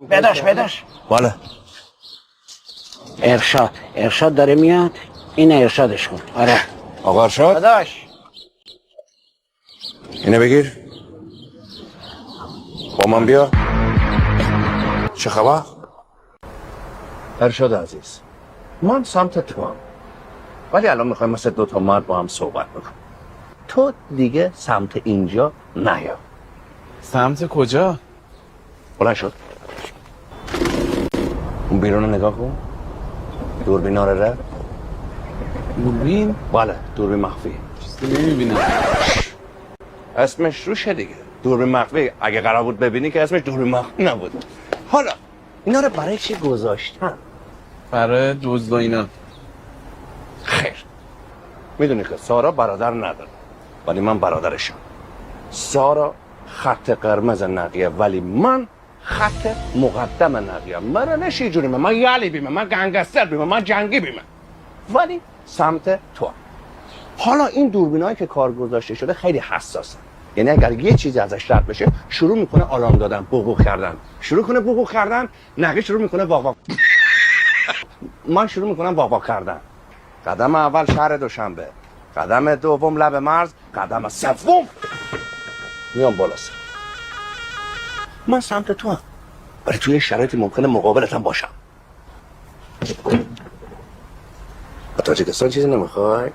بداش بله. ارشاد داره میاد. این ارشادش کن. آره آقا ارشاد بداش. اینه بگیر. با من بیا. چه خبر؟ ارشاد عزیز، من سمت تو هم، ولی الان میخوایم مثل دوتا مرد با هم صحبت بکنم. تو دیگه سمت اینجا نیا. سمت کجا؟ بلند شد. اون بیرون رو نگاه کن. دوربین ره. دوربین؟ بله، دوربین مخفی. چیزی نمیبینم. اسمش روشه دیگه، دوربین مخفی. اگه قرار بود ببینی که اسمش دوربین مخفی نبود. حالا اینا رو برای چی گذاشتن؟ برای دزد و اینا. خیر، میدونی که سارا برادر نداره، ولی من برادرشم. سارا خط قرمز نقیه، ولی من خط مقدم نقیه. من نشی جوری من یالی بیمه، من گنگستر بیمه، من جنگی بیمه، ولی سمت تو. حالا این دوربینایی که کار گذاشته شده خیلی حساسه، یعنی اگر یه چیزی ازش رد بشه شروع میکنه آلارم دادن، بوق کردن، شروع کنه بوق کردن، نقی شروع میکنه واق من شروع میکنم واق کردن. قدم اول شهر دوشنبه، قدم دوم لب مرز، قدم سوم میام بالا سر. من سمت تو هم، ولی توی شرایطی ممکنه مقابلتم باشم. تا چه کسان چیزی نمیخوای؟